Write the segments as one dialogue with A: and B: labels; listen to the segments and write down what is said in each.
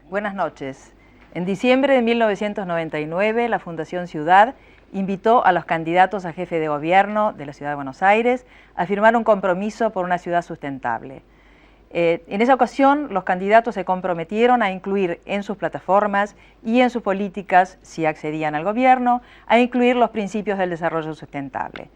A: Buenas noches. En diciembre de 1999, la Fundación Ciudad invitó a los candidatos a jefe de gobierno de la Ciudad de Buenos Aires a firmar un compromiso por una ciudad sustentable. En esa ocasión, los candidatos se comprometieron a incluir en sus plataformas y en sus políticas, si accedían al gobierno, a incluir los principios del desarrollo sustentable.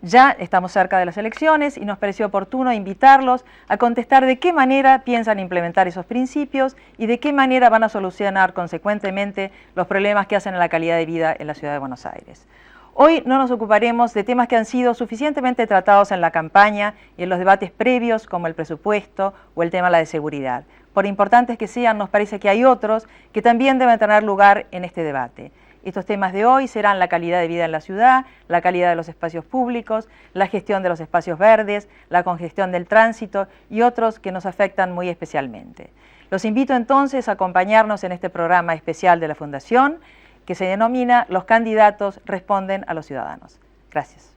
A: Ya estamos cerca de las elecciones y nos pareció oportuno invitarlos a contestar de qué manera piensan implementar esos principios y de qué manera van a solucionar consecuentemente los problemas que hacen a la calidad de vida en la Ciudad de Buenos Aires. Hoy no nos ocuparemos de temas que han sido suficientemente tratados en la campaña y en los debates previos, como el presupuesto o el tema de la seguridad. Por importantes que sean, nos parece que hay otros que también deben tener lugar en este debate. Estos temas de hoy serán la calidad de vida en la ciudad, la calidad de los espacios públicos, la gestión de los espacios verdes, la congestión del tránsito y otros que nos afectan muy especialmente. Los invito entonces a acompañarnos en este programa especial de la Fundación que se denomina Los candidatos responden a los ciudadanos. Gracias.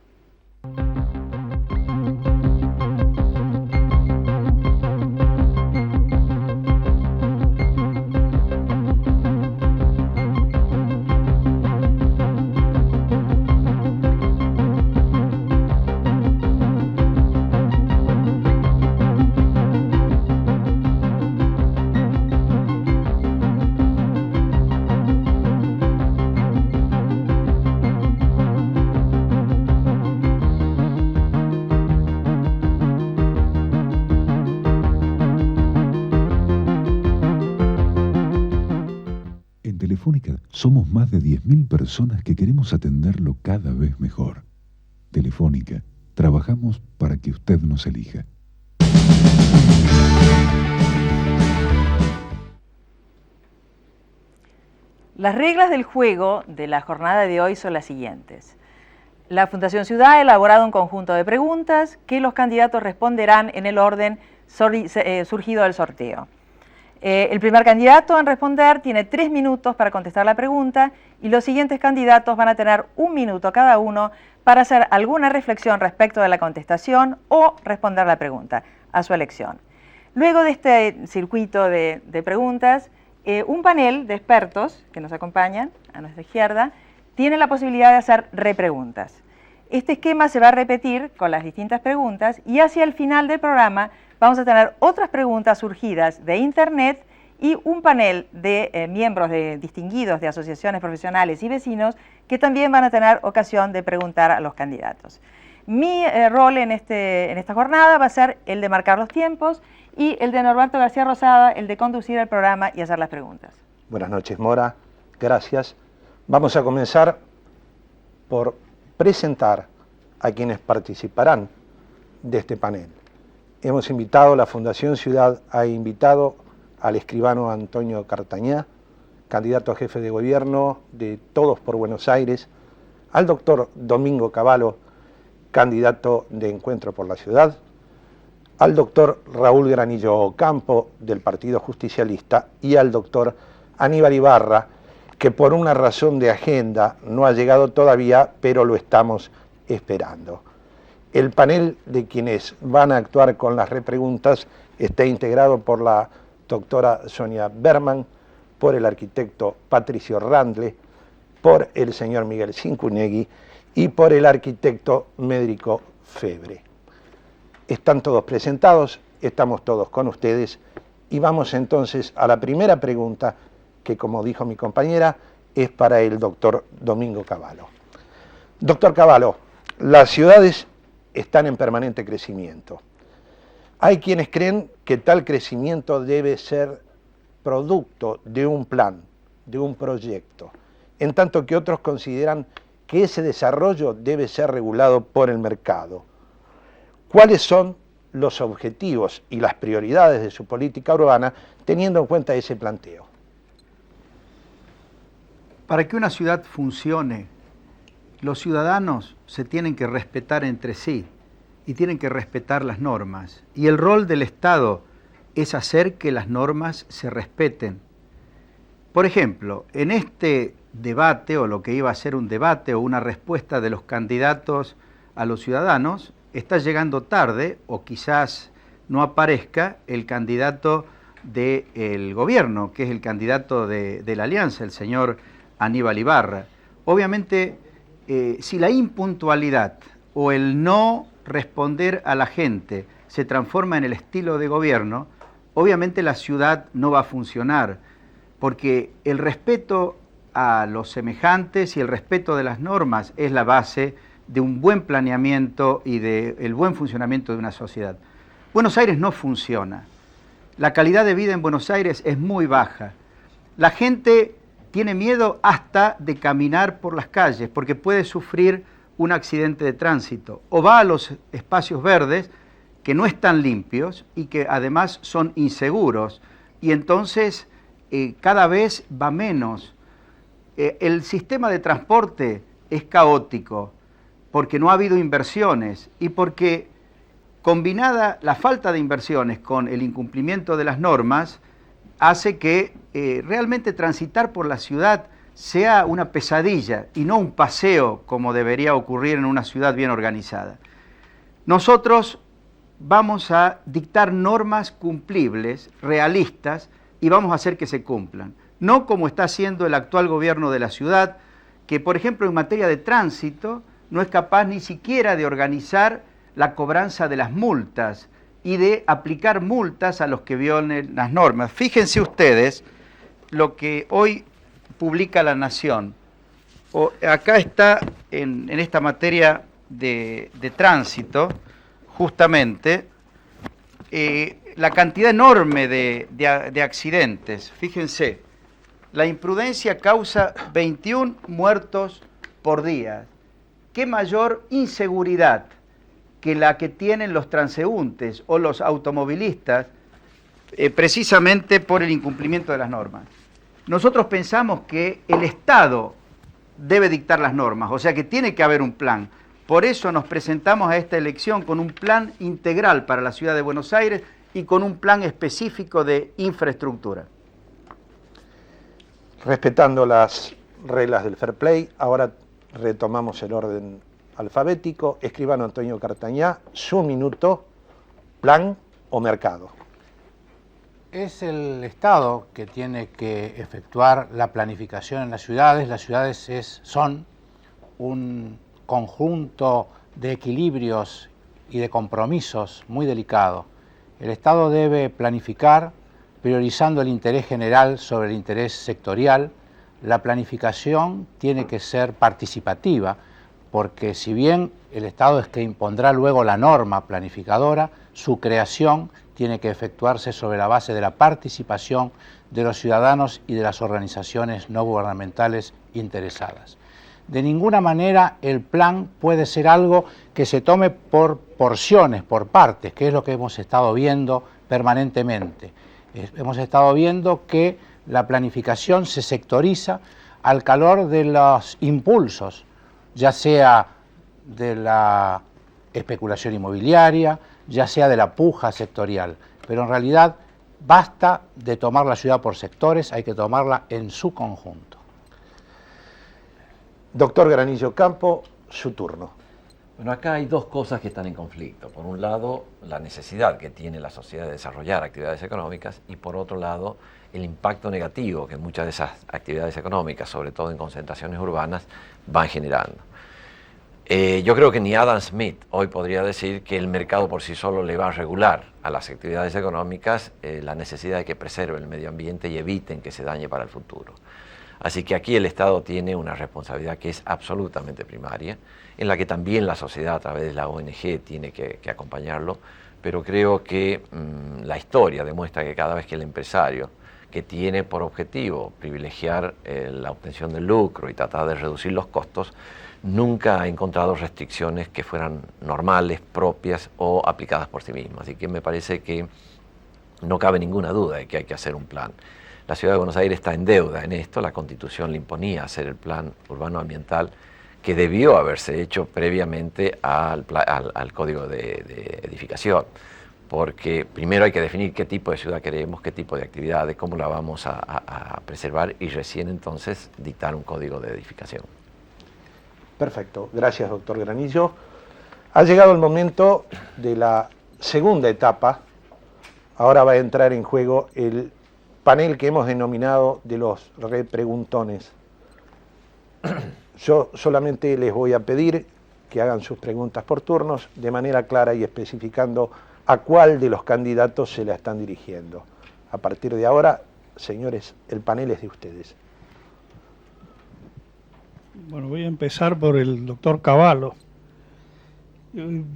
B: Telefónica somos más de 10.000 personas que queremos atenderlo cada vez mejor. Telefónica, trabajamos para que usted nos elija.
A: Las reglas del juego de la jornada de hoy son las siguientes. La Fundación Ciudad ha elaborado un conjunto de preguntas que los candidatos responderán en el orden surgido del sorteo. El primer candidato en responder tiene 3 minutos para contestar la pregunta y los siguientes candidatos van a tener 1 minuto cada uno para hacer alguna reflexión respecto de la contestación o responder la pregunta, a su elección. Luego de este circuito de preguntas, un panel de expertos que nos acompañan a nuestra izquierda tiene la posibilidad de hacer repreguntas. Este esquema se va a repetir con las distintas preguntas y hacia el final del programa vamos a tener otras preguntas surgidas de Internet y un panel de miembros distinguidos de asociaciones profesionales y vecinos que también van a tener ocasión de preguntar a los candidatos. Mi rol en esta jornada va a ser el de marcar los tiempos y el de Norberto García Rosada, el de conducir el programa y hacer las preguntas.
C: Buenas noches, Mora. Gracias. Vamos a comenzar por presentar a quienes participarán de este panel. Hemos invitado, la Fundación Ciudad ha invitado al escribano Antonio Cartañá, candidato a jefe de gobierno de Todos por Buenos Aires, al doctor Domingo Cavallo, candidato de Encuentro por la Ciudad, al doctor Raúl Granillo Ocampo, del Partido Justicialista, y al doctor Aníbal Ibarra, que por una razón de agenda no ha llegado todavía, pero lo estamos esperando. El panel de quienes van a actuar con las repreguntas está integrado por la doctora Sonia Berman, por el arquitecto Patricio Randle, por el señor Miguel Cincunegui y por el arquitecto Médrico Febre. Están todos presentados, estamos todos con ustedes y vamos entonces a la primera pregunta que, como dijo mi compañera, es para el doctor Domingo Cavallo. Doctor Cavallo, las ciudades están en permanente crecimiento. Hay quienes creen que tal crecimiento debe ser producto de un plan, de un proyecto, en tanto que otros consideran que ese desarrollo debe ser regulado por el mercado. ¿Cuáles son los objetivos y las prioridades de su política urbana teniendo en cuenta ese planteo?
D: Para que una ciudad funcione, los ciudadanos se tienen que respetar entre sí y tienen que respetar las normas. Y el rol del Estado es hacer que las normas se respeten. Por ejemplo, en este debate, o lo que iba a ser un debate o una respuesta de los candidatos a los ciudadanos, está llegando tarde, o quizás no aparezca el candidato del gobierno, que es el candidato de la Alianza, el señor Aníbal Ibarra. Obviamente, si la impuntualidad o el no responder a la gente se transforma en el estilo de gobierno, obviamente la ciudad no va a funcionar, porque el respeto a los semejantes y el respeto de las normas es la base de un buen planeamiento y del buen funcionamiento de una sociedad. Buenos Aires no funciona. La calidad de vida en Buenos Aires es muy baja. La gente tiene miedo hasta de caminar por las calles porque puede sufrir un accidente de tránsito, o va a los espacios verdes que no están limpios y que además son inseguros, y entonces cada vez va menos. El sistema de transporte es caótico porque no ha habido inversiones y porque combinada la falta de inversiones con el incumplimiento de las normas hace que realmente transitar por la ciudad sea una pesadilla y no un paseo como debería ocurrir en una ciudad bien organizada. Nosotros vamos a dictar normas cumplibles, realistas, y vamos a hacer que se cumplan. No como está haciendo el actual gobierno de la ciudad, que por ejemplo en materia de tránsito no es capaz ni siquiera de organizar la cobranza de las multas y de aplicar multas a los que violen las normas. Fíjense ustedes lo que hoy publica La Nación. Acá está en esta materia de tránsito, justamente, la cantidad enorme de accidentes. Fíjense, la imprudencia causa 21 muertos por día. ¿Qué mayor inseguridad que la que tienen los transeúntes o los automovilistas precisamente por el incumplimiento de las normas? Nosotros pensamos que el Estado debe dictar las normas, o sea que tiene que haber un plan. Por eso nos presentamos a esta elección con un plan integral para la ciudad de Buenos Aires y con un plan específico de infraestructura.
C: Respetando las reglas del fair play, ahora retomamos el orden alfabético. Escribano Antonio Cartañá, su minuto, plan o mercado.
E: Es el Estado que tiene que efectuar la planificación en las ciudades. Las ciudades son un conjunto de equilibrios y de compromisos muy delicado. El Estado debe planificar priorizando el interés general sobre el interés sectorial. La planificación tiene que ser participativa, porque si bien el Estado es que impondrá luego la norma planificadora, su creación tiene que efectuarse sobre la base de la participación de los ciudadanos y de las organizaciones no gubernamentales interesadas. De ninguna manera el plan puede ser algo que se tome por porciones, por partes, que es lo que hemos estado viendo permanentemente. Hemos estado viendo que la planificación se sectoriza al calor de los impulsos, ya sea de la especulación inmobiliaria, ya sea de la puja sectorial, pero en realidad basta de tomar la ciudad por sectores, hay que tomarla en su conjunto.
C: Doctor Granillo Campo, su turno.
F: Bueno, acá hay dos cosas que están en conflicto. Por un lado, la necesidad que tiene la sociedad de desarrollar actividades económicas y por otro lado, el impacto negativo que muchas de esas actividades económicas, sobre todo en concentraciones urbanas, van generando. Yo creo que ni Adam Smith hoy podría decir que el mercado por sí solo le va a regular a las actividades económicas la necesidad de que preserven el medio ambiente y eviten que se dañe para el futuro. Así que aquí el Estado tiene una responsabilidad que es absolutamente primaria, en la que también la sociedad a través de la ONG tiene que acompañarlo, pero creo que la historia demuestra que cada vez que el empresario, que tiene por objetivo privilegiar la obtención del lucro y tratar de reducir los costos, nunca ha encontrado restricciones que fueran normales, propias o aplicadas por sí mismas. Así que me parece que no cabe ninguna duda de que hay que hacer un plan. La Ciudad de Buenos Aires está en deuda en esto, la Constitución le imponía hacer el plan urbano ambiental que debió haberse hecho previamente al Código de Edificación, porque primero hay que definir qué tipo de ciudad queremos, qué tipo de actividades, cómo la vamos a preservar y recién entonces dictar un Código de Edificación.
C: Perfecto, gracias doctor Granillo. Ha llegado el momento de la segunda etapa Ahora va a entrar en juego el panel que hemos denominado de los repreguntones. Yo solamente les voy a pedir que hagan sus preguntas por turnos de manera clara y especificando a cuál de los candidatos se la están dirigiendo. A partir de ahora, señores, el panel es de ustedes.
G: Bueno, voy a empezar por el doctor Cavallo.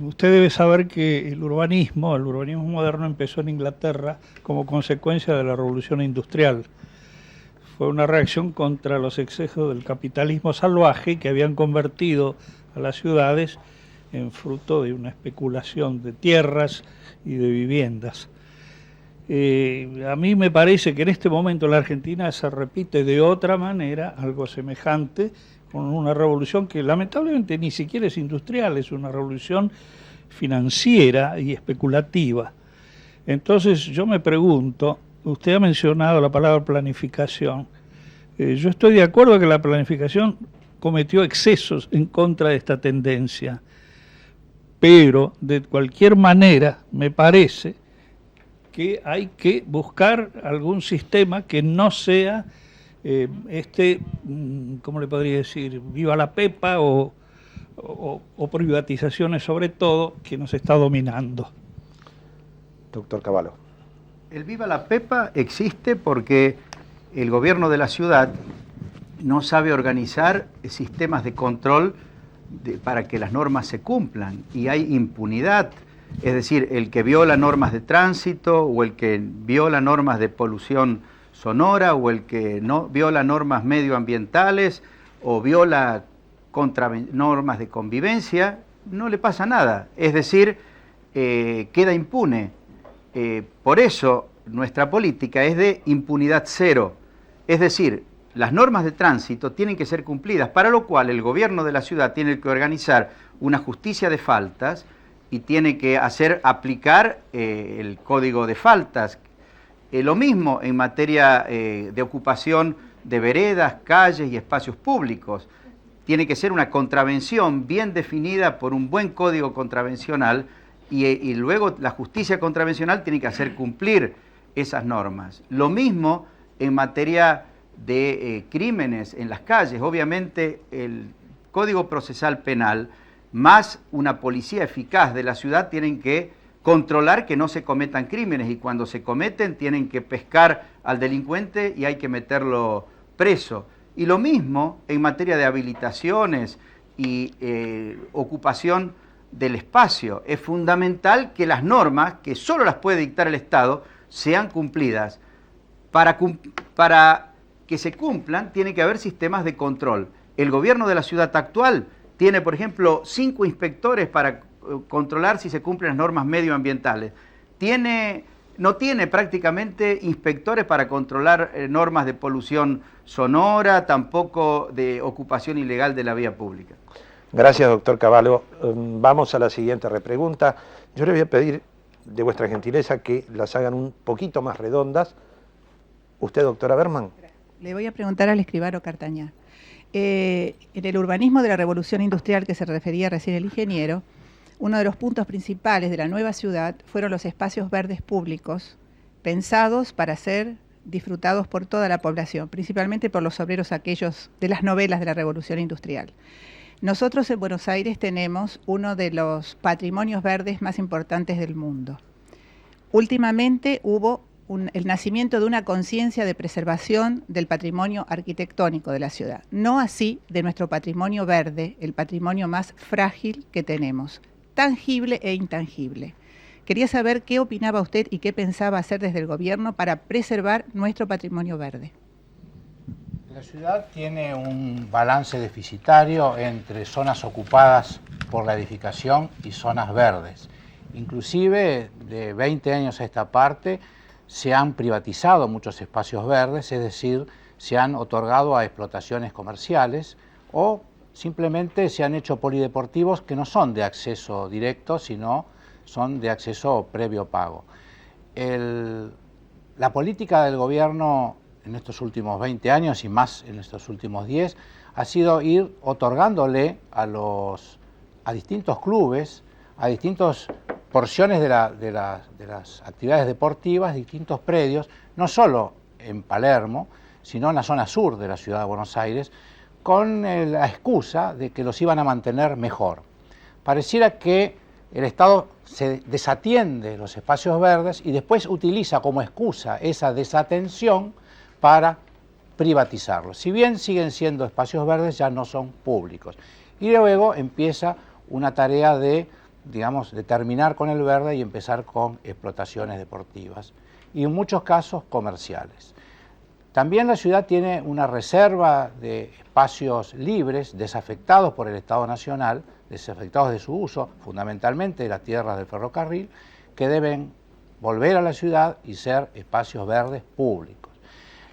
G: Usted debe saber que el urbanismo moderno empezó en Inglaterra como consecuencia de la revolución industrial. Fue una reacción contra los excesos del capitalismo salvaje que habían convertido a las ciudades en fruto de una especulación de tierras y de viviendas. A mí me parece que en este momento en la Argentina se repite de otra manera algo semejante, con una revolución que lamentablemente ni siquiera es industrial, es una revolución financiera y especulativa. Entonces yo me pregunto, usted ha mencionado la palabra planificación. Yo estoy de acuerdo que la planificación cometió excesos en contra de esta tendencia, pero de cualquier manera me parece que hay que buscar algún sistema que no sea ¿cómo le podría decir? Viva la pepa o privatizaciones sobre todo, que nos está dominando.
C: Doctor Cavallo.
D: El Viva la Pepa existe porque el gobierno de la ciudad no sabe organizar sistemas de control para que las normas se cumplan, y hay impunidad. Es decir, el que viola normas de tránsito o el que viola normas de polución sonora o el que no viola normas medioambientales o viola normas de convivencia, no le pasa nada. Es decir, queda impune. Por eso nuestra política es de impunidad cero. Es decir, las normas de tránsito tienen que ser cumplidas, para lo cual el gobierno de la ciudad tiene que organizar una justicia de faltas y tiene que hacer aplicar el código de faltas. Lo mismo en materia de ocupación de veredas, calles y espacios públicos. Tiene que ser una contravención bien definida por un buen código contravencional y luego la justicia contravencional tiene que hacer cumplir esas normas. Lo mismo en materia de crímenes en las calles. Obviamente el Código Procesal Penal más una policía eficaz de la ciudad tienen que controlar que no se cometan crímenes, y cuando se cometen tienen que pescar al delincuente y hay que meterlo preso. Y lo mismo en materia de habilitaciones y ocupación del espacio. Es fundamental que las normas, que solo las puede dictar el Estado, sean cumplidas. Para que se cumplan tiene que haber sistemas de control. El gobierno de la ciudad actual tiene, por ejemplo, 5 inspectores para controlar si se cumplen las normas medioambientales. No tiene prácticamente inspectores para controlar normas de polución sonora, tampoco de ocupación ilegal de la vía pública.
C: Gracias, doctor Cavallo. Vamos a la siguiente repregunta. Yo le voy a pedir de vuestra gentileza que las hagan un poquito más redondas. ¿Usted, doctora Berman?
H: Le voy a preguntar al escribano Cartañá. En el urbanismo de la revolución industrial que se refería recién el ingeniero, uno de los puntos principales de la nueva ciudad fueron los espacios verdes públicos, pensados para ser disfrutados por toda la población, principalmente por los obreros aquellos de las novelas de la revolución industrial. Nosotros en Buenos Aires tenemos uno de los patrimonios verdes más importantes del mundo. Últimamente hubo el nacimiento de una conciencia de preservación del patrimonio arquitectónico de la ciudad, no así de nuestro patrimonio verde, el patrimonio más frágil que tenemos, tangible e intangible. Quería saber qué opinaba usted y qué pensaba hacer desde el gobierno para preservar nuestro patrimonio verde.
E: La ciudad tiene un balance deficitario entre zonas ocupadas por la edificación y zonas verdes. Inclusive de 20 años a esta parte se han privatizado muchos espacios verdes, es decir, se han otorgado a explotaciones comerciales o simplemente se han hecho polideportivos que no son de acceso directo, sino son de acceso previo pago. La política del gobierno en estos últimos 20 años y más en estos últimos 10 ha sido ir otorgándole a distintos clubes, a distintos porciones de las actividades deportivas, distintos predios, no solo en Palermo, sino en la zona sur de la ciudad de Buenos Aires, con la excusa de que los iban a mantener mejor. Pareciera que el Estado se desatiende los espacios verdes y después utiliza como excusa esa desatención para privatizarlos. Si bien siguen siendo espacios verdes, ya no son públicos. Y luego empieza una tarea de, digamos, de terminar con el verde y empezar con explotaciones deportivas y en muchos casos comerciales. También la ciudad tiene una reserva de espacios libres, desafectados por el Estado Nacional, desafectados de su uso, fundamentalmente de las tierras del ferrocarril, que deben volver a la ciudad y ser espacios verdes públicos.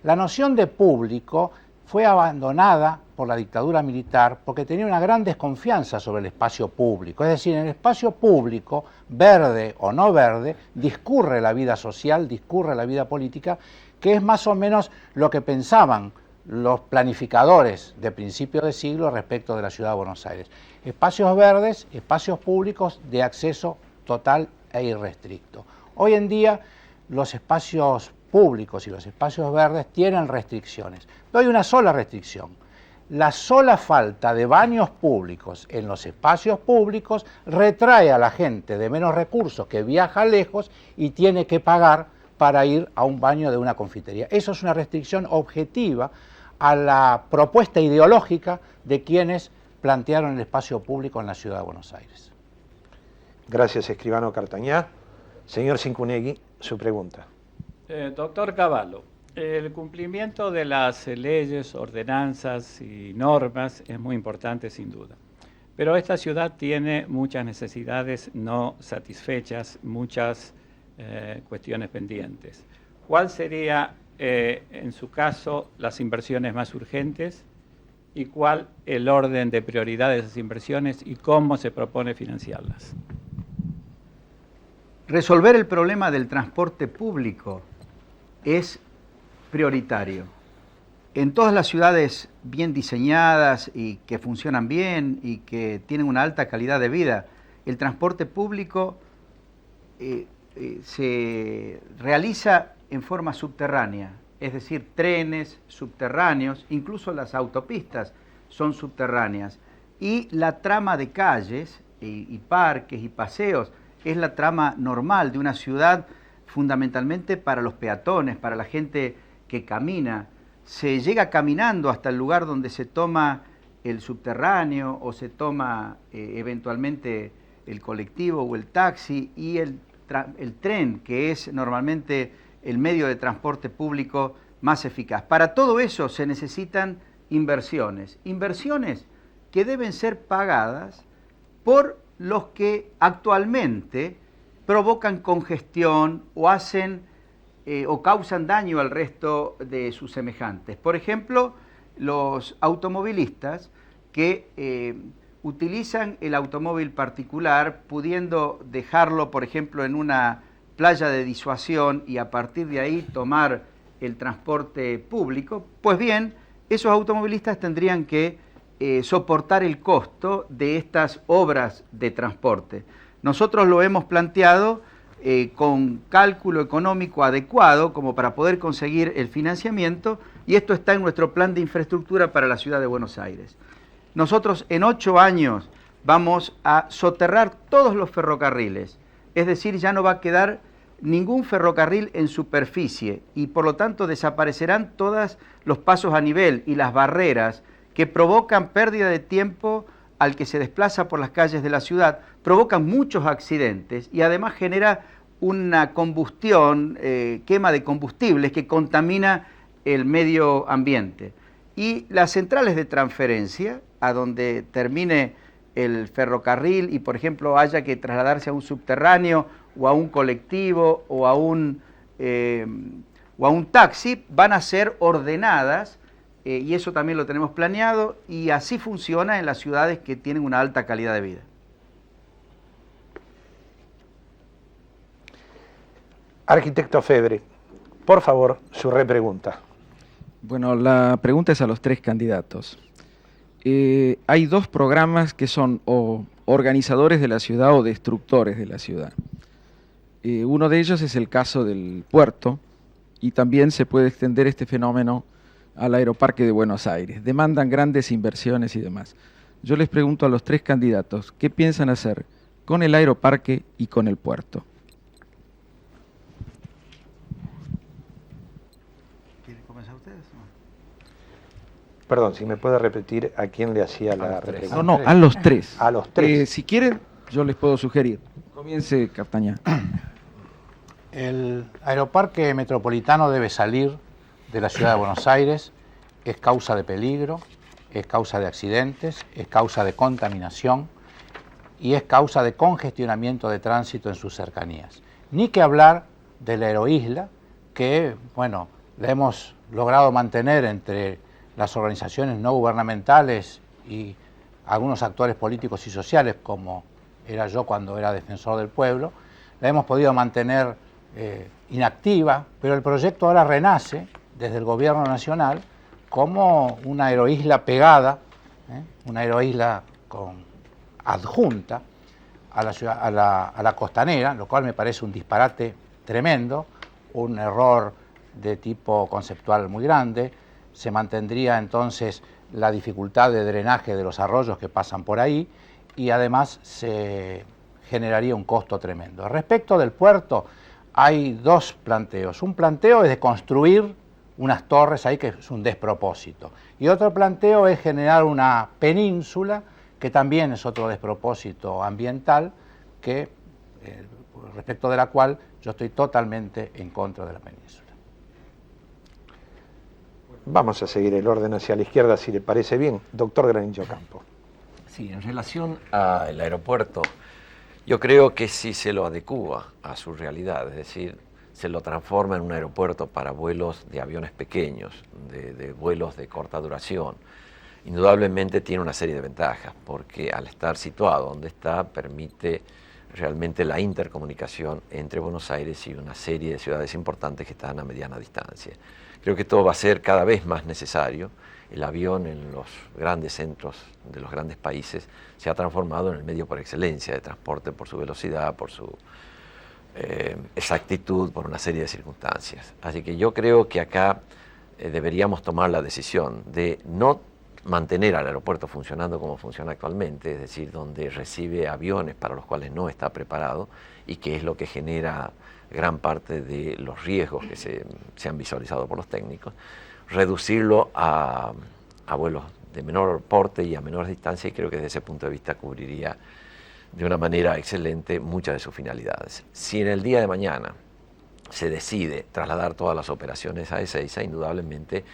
E: La noción de público fue abandonada por la dictadura militar porque tenía una gran desconfianza sobre el espacio público. Es decir, en el espacio público, verde o no verde, discurre la vida social, discurre la vida política, que es más o menos lo que pensaban los planificadores de principio de siglo respecto de la ciudad de Buenos Aires. Espacios verdes, espacios públicos de acceso total e irrestricto. Hoy en día los espacios públicos y los espacios verdes tienen restricciones. No hay una sola restricción. La sola falta de baños públicos en los espacios públicos retrae a la gente de menos recursos que viaja lejos y tiene que pagar para ir a un baño de una confitería. Eso es una restricción objetiva a la propuesta ideológica de quienes plantearon el espacio público en la ciudad de Buenos Aires.
C: Gracias, escribano Cartañá. Señor Cincunegui, su pregunta.
I: Doctor Cavallo, el cumplimiento de las leyes, ordenanzas y normas es muy importante sin duda. Pero esta ciudad tiene muchas necesidades no satisfechas, muchas cuestiones pendientes. ¿Cuál sería, en su caso, las inversiones más urgentes y cuál el orden de prioridad de esas inversiones y cómo se propone financiarlas?
D: Resolver el problema del transporte público es prioritario. En todas las ciudades bien diseñadas y que funcionan bien y que tienen una alta calidad de vida, el transporte público se realiza en forma subterránea, es decir, trenes subterráneos, incluso las autopistas son subterráneas. Y la trama de calles y parques y paseos es la trama normal de una ciudad, fundamentalmente para los peatones, para la gente que camina. Se llega caminando hasta el lugar donde se toma el subterráneo o se toma eventualmente el colectivo o el taxi y el tren, que es normalmente el medio de transporte público más eficaz. Para todo eso se necesitan inversiones que deben ser pagadas por los que actualmente provocan congestión o hacen o causan daño al resto de sus semejantes. Por ejemplo, los automovilistas que utilizan el automóvil particular, pudiendo dejarlo, por ejemplo, en una playa de disuasión y a partir de ahí tomar el transporte público, pues bien, esos automovilistas tendrían que soportar el costo de estas obras de transporte. Nosotros lo hemos planteado con cálculo económico adecuado como para poder conseguir el financiamiento y esto está en nuestro plan de infraestructura para la ciudad de Buenos Aires. Nosotros en 8 años vamos a soterrar todos los ferrocarriles, es decir, ya no va a quedar ningún ferrocarril en superficie y por lo tanto desaparecerán todos los pasos a nivel y las barreras que provocan pérdida de tiempo al que se desplaza por las calles de la ciudad, provocan muchos accidentes y además genera una combustión, quema de combustibles que contamina el medio ambiente. Y las centrales de transferencia, a donde termine el ferrocarril y por ejemplo haya que trasladarse a un subterráneo o a un colectivo o a un taxi, van a ser ordenadas y eso también lo tenemos planeado y así funciona en las ciudades que tienen una alta calidad de vida.
C: Arquitecto Febre, por favor, su repregunta.
J: Bueno, la pregunta es a los 3 candidatos. Hay 2 programas que son o organizadores de la ciudad o destructores de la ciudad. Uno de ellos es el caso del puerto, y también se puede extender este fenómeno al Aeroparque de Buenos Aires. Demandan grandes inversiones y demás. Yo les pregunto a los tres candidatos, ¿qué piensan hacer con el aeroparque y con el puerto?
D: ¿Quieren comenzar ustedes?
C: Perdón, si me puede repetir a quién le hacía la pregunta.
J: No, a los tres.
C: A los tres.
J: Si quieren, yo les puedo sugerir. Comience, Cartañá.
E: El aeroparque metropolitano debe salir de la ciudad de Buenos Aires, es causa de peligro, es causa de accidentes, es causa de contaminación y es causa de congestionamiento de tránsito en sus cercanías. Ni que hablar de la aeroisla, que, bueno, la hemos logrado mantener entre las organizaciones no gubernamentales y algunos actores políticos y sociales, como era yo cuando era defensor del pueblo, la hemos podido mantener inactiva, pero el proyecto ahora renace desde el gobierno nacional como una aeroisla pegada, una aeroisla adjunta a la, ciudad, a la costanera, lo cual me parece un disparate tremendo, un error de tipo conceptual muy grande. Se mantendría entonces la dificultad de drenaje de los arroyos que pasan por ahí y además se generaría un costo tremendo. Respecto del puerto, hay dos planteos. Un planteo es de construir unas torres ahí, que es un despropósito. Y otro planteo es generar una península, que también es otro despropósito ambiental, que respecto de la cual yo estoy totalmente en contra de la península.
C: Vamos a seguir el orden hacia la izquierda, si le parece bien. Doctor Granillo Campo.
F: Sí, en relación al aeropuerto, yo creo que si se lo adecúa a su realidad, es decir, se lo transforma en un aeropuerto para vuelos de aviones pequeños, de vuelos de corta duración, indudablemente tiene una serie de ventajas, porque al estar situado donde está, permite realmente la intercomunicación entre Buenos Aires y una serie de ciudades importantes que están a mediana distancia. Creo que todo va a ser cada vez más necesario. El avión en los grandes centros de los grandes países se ha transformado en el medio por excelencia de transporte por su velocidad, por su exactitud, por una serie de circunstancias. Así que yo creo que acá deberíamos tomar la decisión de no mantener al aeropuerto funcionando como funciona actualmente, es decir, donde recibe aviones para los cuales no está preparado y que es lo que genera gran parte de los riesgos que se han visualizado por los técnicos, reducirlo a vuelos de menor porte y a menor distancia, y creo que desde ese punto de vista cubriría de una manera excelente muchas de sus finalidades. Si en el día de mañana se decide trasladar todas las operaciones a Ezeiza, indudablemente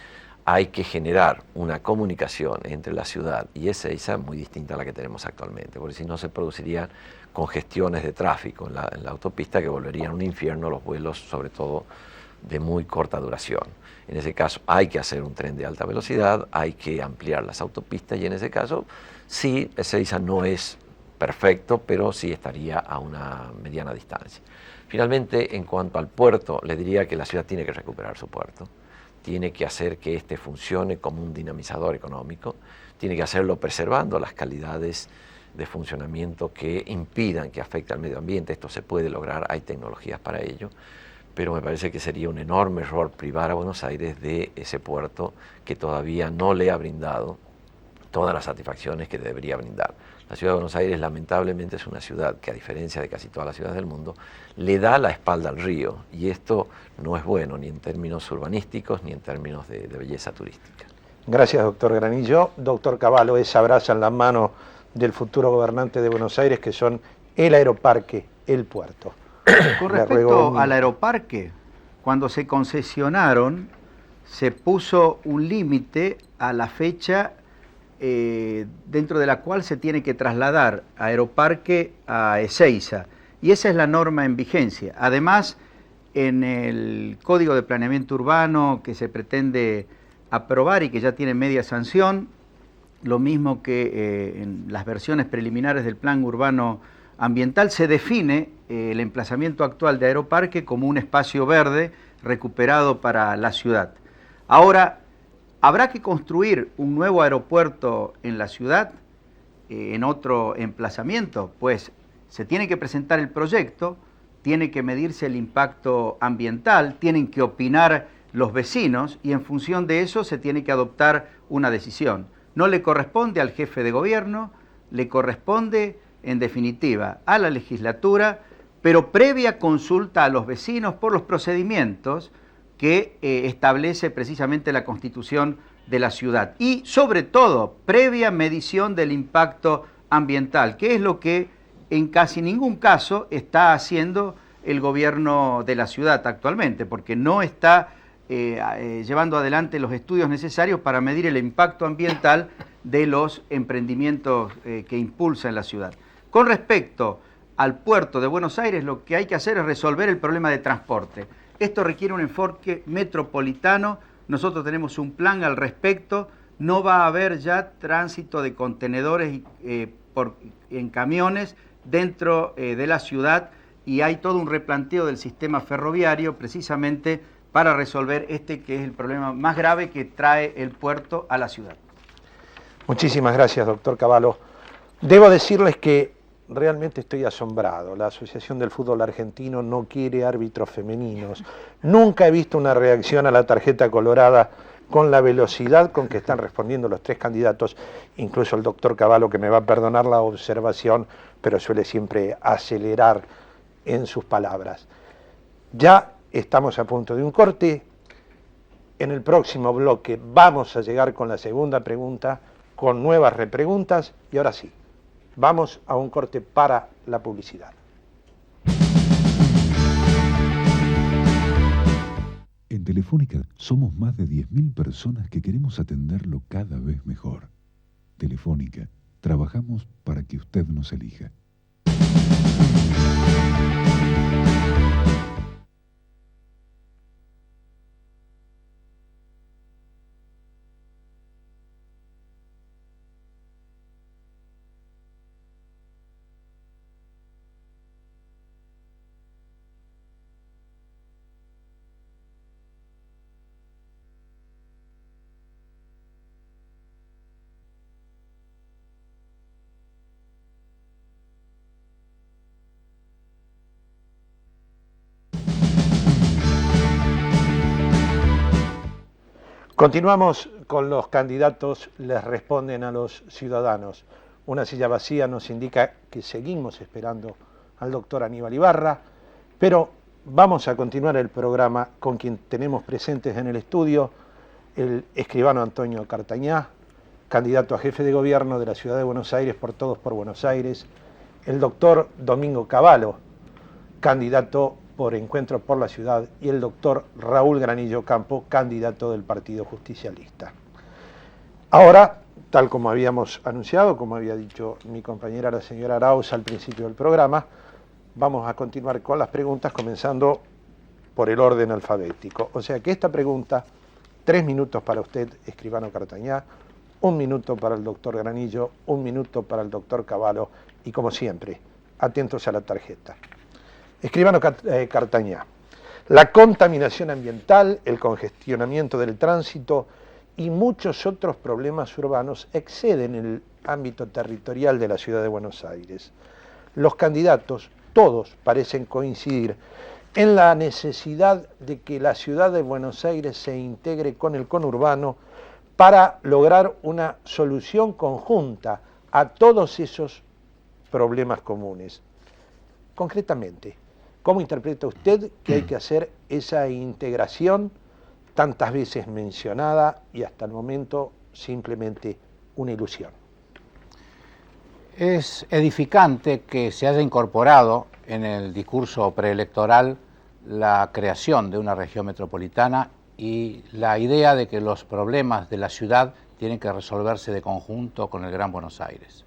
F: hay que generar una comunicación entre la ciudad y Ezeiza muy distinta a la que tenemos actualmente, porque si no se producirían congestiones de tráfico en la autopista que volverían un infierno los vuelos, sobre todo de muy corta duración. En ese caso hay que hacer un tren de alta velocidad, hay que ampliar las autopistas y en ese caso sí, Ezeiza no es perfecto, pero sí estaría a una mediana distancia. Finalmente, en cuanto al puerto, le diría que la ciudad tiene que recuperar su puerto, tiene que hacer que éste funcione como un dinamizador económico, tiene que hacerlo preservando las calidades de funcionamiento que impidan que afecte al medio ambiente. Esto se puede lograr, hay tecnologías para ello, pero me parece que sería un enorme error privar a Buenos Aires de ese puerto que todavía no le ha brindado todas las satisfacciones que debería brindar. La ciudad de Buenos Aires lamentablemente es una ciudad que, a diferencia de casi todas las ciudades del mundo, le da la espalda al río, y esto no es bueno ni en términos urbanísticos ni en términos de belleza turística.
C: Gracias, doctor Granillo. Doctor Cavallo, esa abrazan la mano del futuro gobernante de Buenos Aires, que son el aeroparque, el puerto.
D: Con respecto al aeroparque, cuando se concesionaron, se puso un límite a la fecha dentro de la cual se tiene que trasladar Aeroparque a Ezeiza, y esa es la norma en vigencia. Además, en el Código de Planeamiento Urbano que se pretende aprobar y que ya tiene media sanción, lo mismo que en las versiones preliminares del Plan Urbano Ambiental, se define el emplazamiento actual de Aeroparque como un espacio verde recuperado para la ciudad. Ahora, ¿habrá que construir un nuevo aeropuerto en la ciudad, en otro emplazamiento? Pues se tiene que presentar el proyecto, tiene que medirse el impacto ambiental, tienen que opinar los vecinos y en función de eso se tiene que adoptar una decisión. No le corresponde al jefe de gobierno, le corresponde en definitiva a la legislatura, pero previa consulta a los vecinos por los procedimientos que establece precisamente la Constitución de la ciudad y sobre todo previa medición del impacto ambiental, que es lo que en casi ningún caso está haciendo el gobierno de la ciudad actualmente, porque no está llevando adelante los estudios necesarios para medir el impacto ambiental de los emprendimientos que impulsa en la ciudad. Con respecto al puerto de Buenos Aires, lo que hay que hacer es resolver el problema de transporte. Esto requiere un enfoque metropolitano. Nosotros tenemos un plan al respecto. No va a haber ya tránsito de contenedores en camiones dentro de la ciudad y hay todo un replanteo del sistema ferroviario precisamente para resolver este que es el problema más grave que trae el puerto a la ciudad.
C: Muchísimas gracias, doctor Cavallo. Debo decirles que realmente estoy asombrado. La Asociación del Fútbol Argentino no quiere árbitros femeninos. Nunca he visto una reacción a la tarjeta colorada con la velocidad con que están respondiendo los tres candidatos, incluso el doctor Cavallo, que me va a perdonar la observación, pero suele siempre acelerar en sus palabras. Ya estamos a punto de un corte. En el próximo bloque vamos a llegar con la segunda pregunta, con nuevas repreguntas, y ahora sí, vamos a un corte para la publicidad.
B: En Telefónica somos más de 10.000 personas que queremos atenderlo cada vez mejor. Telefónica, trabajamos para que usted nos elija.
C: Continuamos con los candidatos, les responden a los ciudadanos. Una silla vacía nos indica que seguimos esperando al doctor Aníbal Ibarra, pero vamos a continuar el programa con quien tenemos presentes en el estudio, el escribano Antonio Cartañá, candidato a jefe de gobierno de la ciudad de Buenos Aires por Todos por Buenos Aires, el doctor Domingo Cavallo, candidato por Encuentro por la Ciudad, y el doctor Raúl Granillo Campo, candidato del Partido Justicialista. Ahora, tal como habíamos anunciado, como había dicho mi compañera la señora Arauz al principio del programa, vamos a continuar con las preguntas, comenzando por el orden alfabético. O sea que esta pregunta, 3 minutos para usted, escribano Cartañá, 1 minuto para el doctor Granillo, 1 minuto para el doctor Cavallo, y como siempre, atentos a la tarjeta. Escribano Cartañá, la contaminación ambiental, el congestionamiento del tránsito y muchos otros problemas urbanos exceden el ámbito territorial de la ciudad de Buenos Aires. Los candidatos, todos parecen coincidir en la necesidad de que la ciudad de Buenos Aires se integre con el conurbano para lograr una solución conjunta a todos esos problemas comunes. Concretamente, ¿cómo interpreta usted que hay que hacer esa integración tantas veces mencionada y hasta el momento simplemente una ilusión?
E: Es edificante que se haya incorporado en el discurso preelectoral la creación de una región metropolitana y la idea de que los problemas de la ciudad tienen que resolverse de conjunto con el Gran Buenos Aires.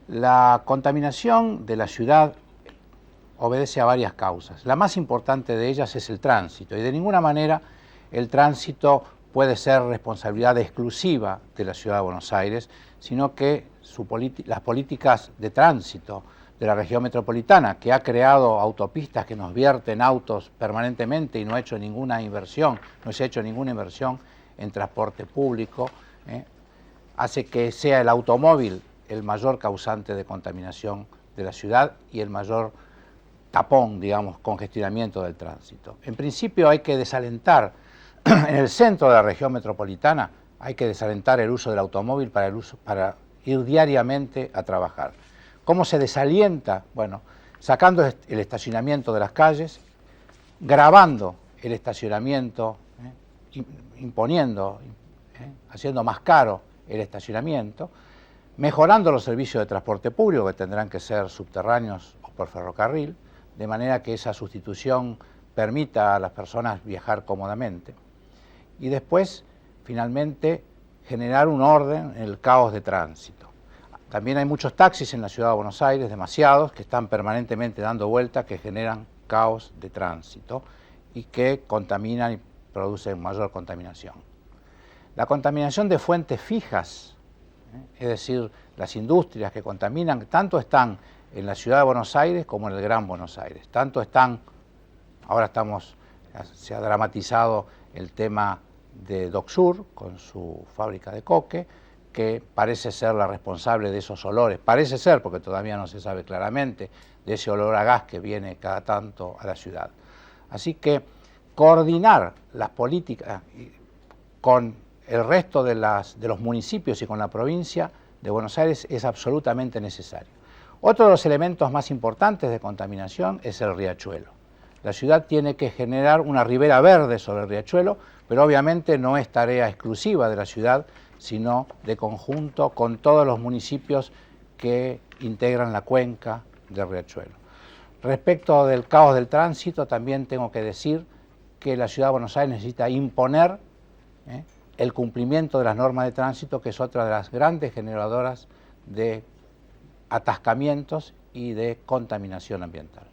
E: La contaminación de la ciudad obedece a varias causas. La más importante de ellas es el tránsito, y de ninguna manera el tránsito puede ser responsabilidad exclusiva de la ciudad de Buenos Aires, sino que las políticas de tránsito de la región metropolitana, que ha creado autopistas que nos vierten autos permanentemente y no ha hecho ninguna inversión, no se ha hecho ninguna inversión en transporte público, hace que sea el automóvil el mayor causante de contaminación de la ciudad y el mayor tapón, digamos, congestionamiento del tránsito. En principio hay que desalentar, en el centro de la región metropolitana, hay que desalentar el uso del automóvil para ir diariamente a trabajar. ¿Cómo se desalienta? Bueno, sacando el estacionamiento de las calles, gravando el estacionamiento, imponiendo, haciendo más caro el estacionamiento, mejorando los servicios de transporte público que tendrán que ser subterráneos o por ferrocarril, de manera que esa sustitución permita a las personas viajar cómodamente. Y después, finalmente, generar un orden en el caos de tránsito. También hay muchos taxis en la ciudad de Buenos Aires, demasiados, que están permanentemente dando vueltas, que generan caos de tránsito y que contaminan y producen mayor contaminación. La contaminación de fuentes fijas, es decir, las industrias que contaminan, tanto están en la ciudad de Buenos Aires como en el Gran Buenos Aires. Tanto están, ahora se ha dramatizado el tema de Docsur con su fábrica de coque, que parece ser la responsable de esos olores, parece ser, porque todavía no se sabe claramente, de ese olor a gas que viene cada tanto a la ciudad. Así que coordinar las políticas con el resto de los municipios y con la provincia de Buenos Aires es absolutamente necesario. Otro de los elementos más importantes de contaminación es el riachuelo. La ciudad tiene que generar una ribera verde sobre el riachuelo, pero obviamente no es tarea exclusiva de la ciudad, sino de conjunto con todos los municipios que integran la cuenca del riachuelo. Respecto del caos del tránsito, también tengo que decir que la ciudad de Buenos Aires necesita imponer el cumplimiento de las normas de tránsito, que es otra de las grandes generadoras de atascamientos y de contaminación ambiental.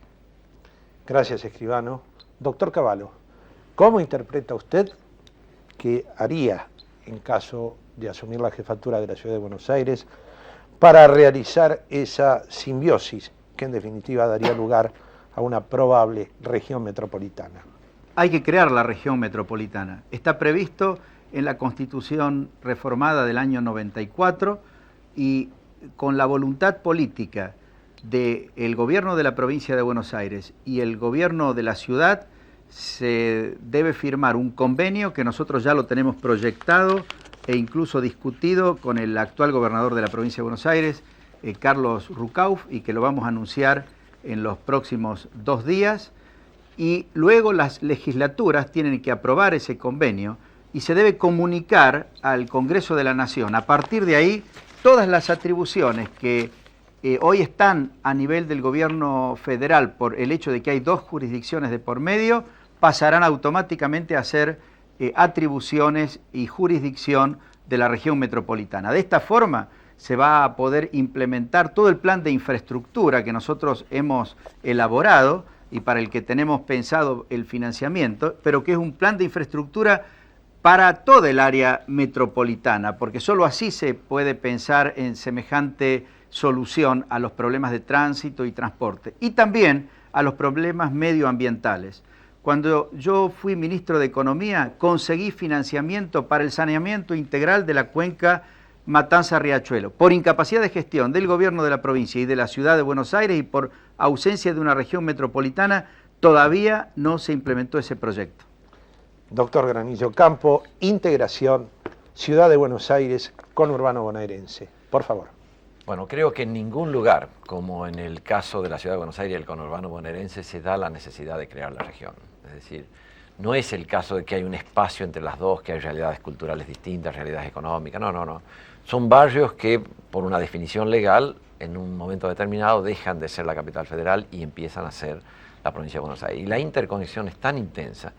C: Gracias, escribano. Doctor Cavallo, ¿cómo interpreta usted que haría en caso de asumir la jefatura de la Ciudad de Buenos Aires para realizar esa simbiosis que en definitiva daría lugar a una probable región metropolitana?
D: Hay que crear la región metropolitana. Está previsto en la Constitución reformada del año 94 y con la voluntad política del gobierno de la provincia de Buenos Aires y el gobierno de la ciudad, se debe firmar un convenio que nosotros ya lo tenemos proyectado e incluso discutido con el actual gobernador de la provincia de Buenos Aires, Carlos Rucauf, y que lo vamos a anunciar en los próximos 2 días. Y luego las legislaturas tienen que aprobar ese convenio y se debe comunicar al Congreso de la Nación. A partir de ahí, todas las atribuciones que hoy están a nivel del gobierno federal por el hecho de que hay 2 jurisdicciones de por medio, pasarán automáticamente a ser atribuciones y jurisdicción de la región metropolitana. De esta forma se va a poder implementar todo el plan de infraestructura que nosotros hemos elaborado y para el que tenemos pensado el financiamiento, pero que es un plan de infraestructura para toda el área metropolitana, porque solo así se puede pensar en semejante solución a los problemas de tránsito y transporte y también a los problemas medioambientales. Cuando yo fui ministro de Economía, conseguí financiamiento para el saneamiento integral de la cuenca Matanza-Riachuelo, por incapacidad de gestión del gobierno de la provincia y de la ciudad de Buenos Aires y por ausencia de una región metropolitana, todavía no se implementó ese proyecto.
C: Doctor Granillo Campo, integración, Ciudad de Buenos Aires, conurbano bonaerense. Por favor.
F: Bueno, creo que en ningún lugar, como en el caso de la Ciudad de Buenos Aires y el conurbano bonaerense, se da la necesidad de crear la región. Es decir, no es el caso de que hay un espacio entre las dos, que hay realidades culturales distintas, realidades económicas, no. Son barrios que, por una definición legal, en un momento determinado dejan de ser la capital federal y empiezan a ser la provincia de Buenos Aires. Y la interconexión es tan intensa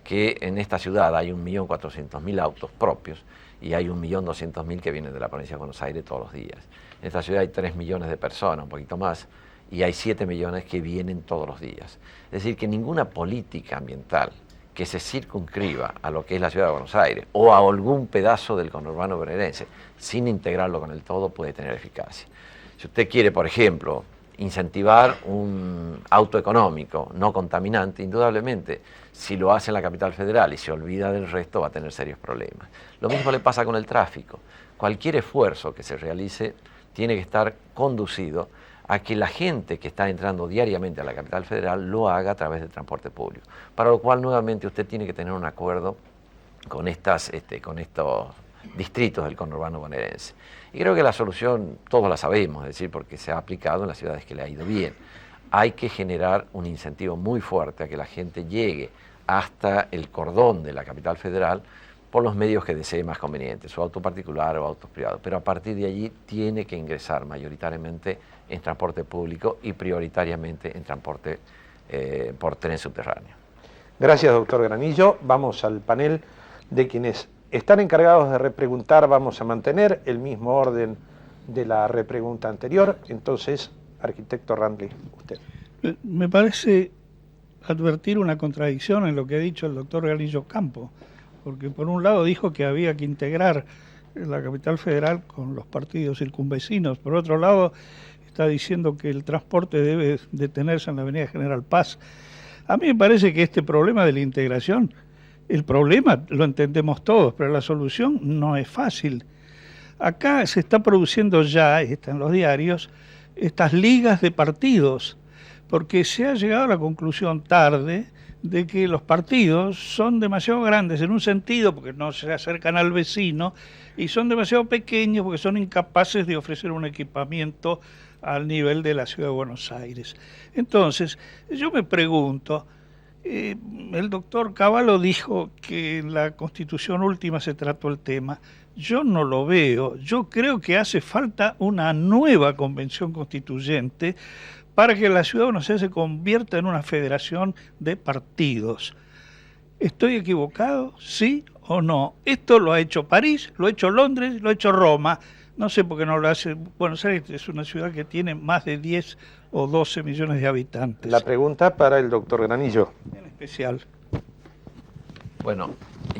F: que en esta ciudad hay 1.400.000 autos propios y hay 1.200.000 que vienen de la provincia de Buenos Aires todos los días. En esta ciudad hay 3 millones de personas, un poquito más, y hay 7 millones que vienen todos los días. Es decir, que ninguna política ambiental que se circunscriba a lo que es la Ciudad de Buenos Aires o a algún pedazo del conurbano bonaerense, sin integrarlo con el todo, puede tener eficacia. Si usted quiere, por ejemplo, incentivar un auto económico no contaminante, indudablemente, si lo hace en la capital federal y se olvida del resto, va a tener serios problemas. Lo mismo le pasa con el tráfico. Cualquier esfuerzo que se realice tiene que estar conducido a que la gente que está entrando diariamente a la capital federal lo haga a través del transporte público. Para lo cual, nuevamente, usted tiene que tener un acuerdo con estos distritos del conurbano bonaerense. Y creo que la solución, todos la sabemos, es decir, porque se ha aplicado en las ciudades que le ha ido bien. Hay que generar un incentivo muy fuerte a que la gente llegue hasta el cordón de la capital federal por los medios que desee más convenientes, su auto particular o autos privados. Pero a partir de allí tiene que ingresar mayoritariamente en transporte público y prioritariamente en transporte por tren subterráneo.
C: Gracias, doctor Granillo. Vamos al panel de quienes están encargados de repreguntar. Vamos a mantener el mismo orden de la repregunta anterior. Entonces, arquitecto Randli, usted.
G: Me parece advertir una contradicción en lo que ha dicho el doctor Granillo Campo, porque por un lado dijo que había que integrar la capital federal con los partidos circunvecinos, por otro lado está diciendo que el transporte debe detenerse en la avenida General Paz. A mí me parece que este problema de la integración, el problema lo entendemos todos, pero la solución no es fácil. Acá se está produciendo ya, está en los diarios, estas ligas de partidos, porque se ha llegado a la conclusión tarde de que los partidos son demasiado grandes en un sentido porque no se acercan al vecino y son demasiado pequeños porque son incapaces de ofrecer un equipamiento al nivel de la ciudad de Buenos Aires. Entonces, yo me pregunto, el doctor Cavallo dijo que en la Constitución última se trató el tema. Yo no lo veo. Yo creo que hace falta una nueva convención constituyente para que la ciudad de Buenos Aires se convierta en una federación de partidos. ¿Estoy equivocado? ¿Sí o no? Esto lo ha hecho París, lo ha hecho Londres, lo ha hecho Roma. No sé por qué no lo hace Buenos Aires, es una ciudad que tiene más de 10 o 12 millones de habitantes.
C: La pregunta para el doctor Granillo.
G: En especial.
F: Bueno,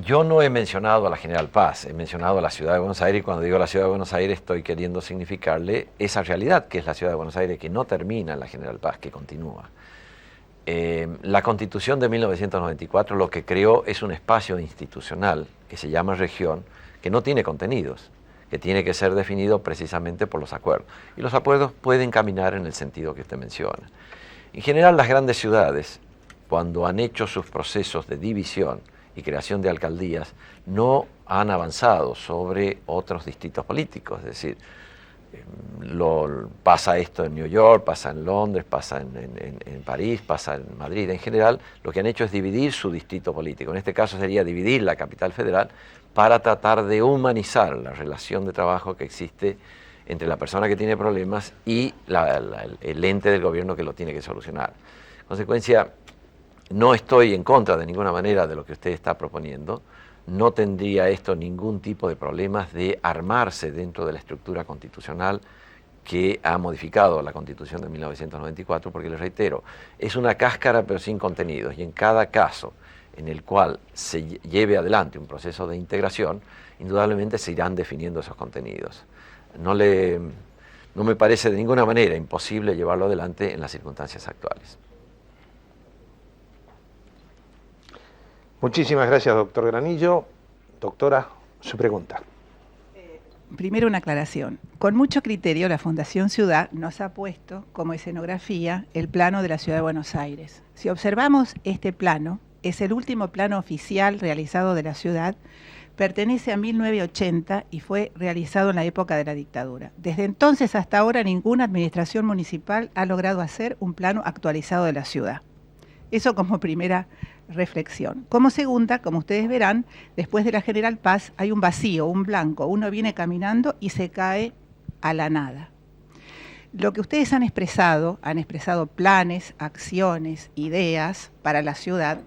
F: yo no he mencionado a la General Paz, he mencionado a la ciudad de Buenos Aires, y cuando digo la ciudad de Buenos Aires estoy queriendo significarle esa realidad que es la ciudad de Buenos Aires, que no termina en la General Paz, que continúa. La Constitución de 1994 lo que creó es un espacio institucional que se llama región, que no tiene contenidos, que tiene que ser definido precisamente por los acuerdos. Y los acuerdos pueden caminar en el sentido que usted menciona. En general, las grandes ciudades, cuando han hecho sus procesos de división y creación de alcaldías, no han avanzado sobre otros distritos políticos. Es decir, pasa esto en New York, pasa en Londres, pasa en París, pasa en Madrid. En general, lo que han hecho es dividir su distrito político. En este caso sería dividir la capital federal para tratar de humanizar la relación de trabajo que existe entre la persona que tiene problemas y el ente del gobierno que lo tiene que solucionar. En consecuencia, no estoy en contra de ninguna manera de lo que usted está proponiendo. No tendría esto ningún tipo de problemas de armarse dentro de la estructura constitucional que ha modificado la Constitución de 1994, porque les reitero, es una cáscara pero sin contenidos, y en cada caso en el cual se lleve adelante un proceso de integración, indudablemente se irán definiendo esos contenidos. No me parece de ninguna manera imposible llevarlo adelante en las circunstancias actuales.
C: Muchísimas gracias, doctor Granillo. Doctora, su pregunta.
H: Primero una aclaración. Con mucho criterio la Fundación Ciudad nos ha puesto como escenografía el plano de la Ciudad de Buenos Aires. Si observamos este plano, es el último plano oficial realizado de la ciudad, pertenece a 1980 y fue realizado en la época de la dictadura. Desde entonces hasta ahora ninguna administración municipal ha logrado hacer un plano actualizado de la ciudad. Eso como primera reflexión. Como segunda, como ustedes verán, después de la General Paz hay un vacío, un blanco. Uno viene caminando y se cae a la nada. Lo que ustedes han expresado planes, acciones, ideas para la ciudad,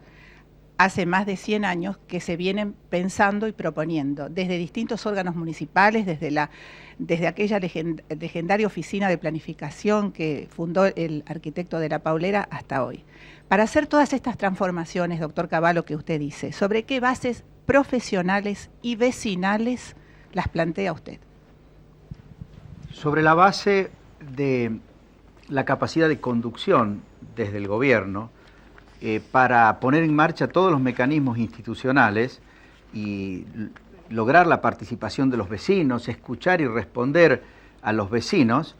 H: hace más de 100 años que se vienen pensando y proponiendo, desde distintos órganos municipales, desde aquella legendaria oficina de planificación que fundó el arquitecto de la Paulera hasta hoy. Para hacer todas estas transformaciones, doctor Cavallo, que usted dice, ¿sobre qué bases profesionales y vecinales las plantea usted?
D: Sobre la base de la capacidad de conducción desde el gobierno, para poner en marcha todos los mecanismos institucionales y lograr la participación de los vecinos, escuchar y responder a los vecinos,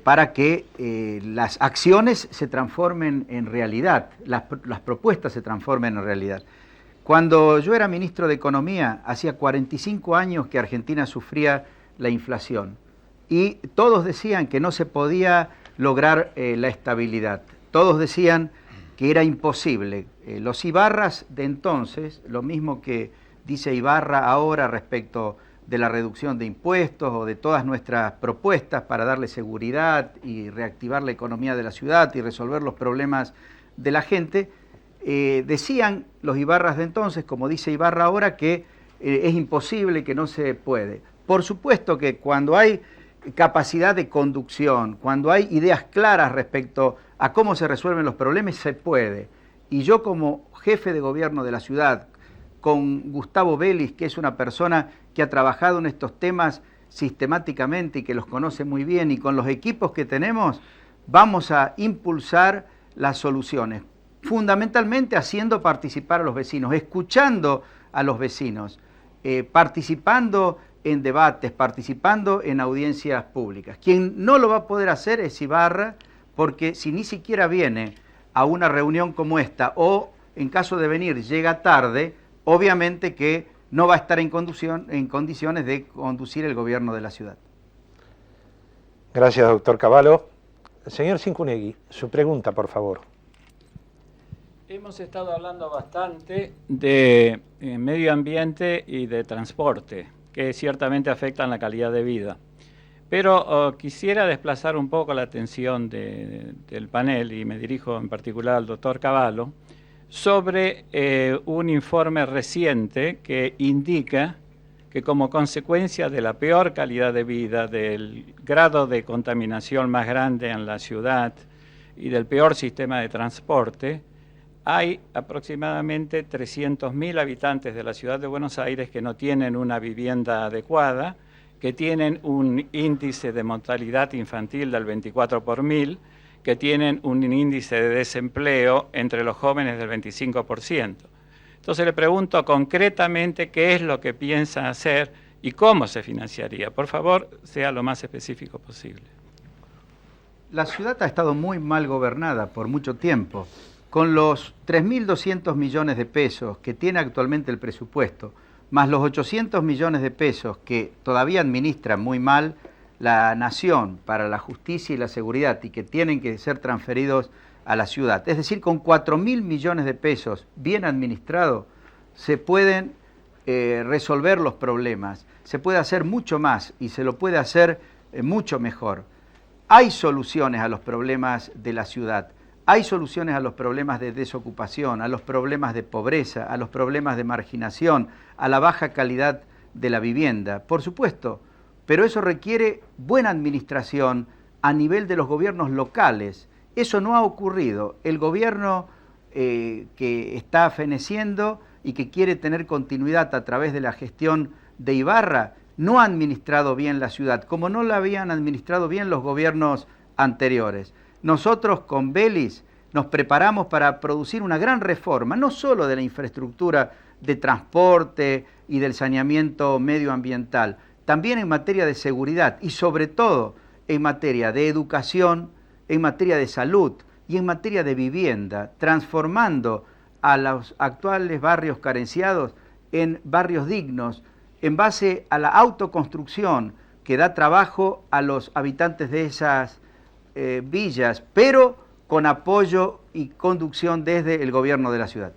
D: para que las acciones se transformen en realidad, las propuestas se transformen en realidad. Cuando yo era ministro de Economía, hacía 45 años que Argentina sufría la inflación y todos decían que no se podía lograr la estabilidad. Todos decían que era imposible. Los Ibarras de entonces, lo mismo que dice Ibarra ahora respecto de la reducción de impuestos o de todas nuestras propuestas para darle seguridad y reactivar la economía de la ciudad y resolver los problemas de la gente, decían los Ibarras de entonces, como dice Ibarra ahora, que es imposible, que no se puede. Por supuesto que cuando hay capacidad de conducción, cuando hay ideas claras respecto a cómo se resuelven los problemas, se puede. Y yo como jefe de gobierno de la ciudad, con Gustavo Vélez, que es una persona que ha trabajado en estos temas sistemáticamente y que los conoce muy bien, y con los equipos que tenemos, vamos a impulsar las soluciones, fundamentalmente haciendo participar a los vecinos, escuchando a los vecinos, participando en debates, participando en audiencias públicas. Quien no lo va a poder hacer es Ibarra, porque si ni siquiera viene a una reunión como esta, o en caso de venir llega tarde, obviamente que no va a estar en condiciones de conducir el gobierno de la ciudad.
C: Gracias, doctor Cavallo. Señor Cincunegui, su pregunta, por favor.
I: Hemos estado hablando bastante de medio ambiente y de transporte, que ciertamente afectan la calidad de vida. Pero quisiera desplazar un poco la atención del panel, y me dirijo en particular al doctor Cavallo, sobre un informe reciente que indica que como consecuencia de la peor calidad de vida, del grado de contaminación más grande en la ciudad y del peor sistema de transporte, hay aproximadamente 300.000 habitantes de la ciudad de Buenos Aires que no tienen una vivienda adecuada, que tienen un índice de mortalidad infantil del 24 por 1000, que tienen un índice de desempleo entre los jóvenes del 25%. Entonces le pregunto concretamente qué es lo que piensa hacer y cómo se financiaría. Por favor, sea lo más específico posible.
D: La ciudad ha estado muy mal gobernada por mucho tiempo. Con los 3.200 millones de pesos que tiene actualmente el presupuesto, más los 800 millones de pesos que todavía administra muy mal la Nación para la justicia y la seguridad y que tienen que ser transferidos a la ciudad. Es decir, con 4.000 millones de pesos bien administrados se pueden resolver los problemas, se puede hacer mucho más y se lo puede hacer mucho mejor. Hay soluciones a los problemas de la ciudad, hay soluciones a los problemas de desocupación, a los problemas de pobreza, a los problemas de marginación, a la baja calidad de la vivienda, por supuesto. Pero eso requiere buena administración a nivel de los gobiernos locales. Eso no ha ocurrido. El gobierno que está feneciendo y que quiere tener continuidad a través de la gestión de Ibarra no ha administrado bien la ciudad, como no la habían administrado bien los gobiernos anteriores. Nosotros con Vélez nos preparamos para producir una gran reforma, no solo de la infraestructura de transporte y del saneamiento medioambiental, también en materia de seguridad y sobre todo en materia de educación, en materia de salud y en materia de vivienda, transformando a los actuales barrios carenciados en barrios dignos, en base a la autoconstrucción que da trabajo a los habitantes de esas villas, pero con apoyo y conducción desde el gobierno de la ciudad.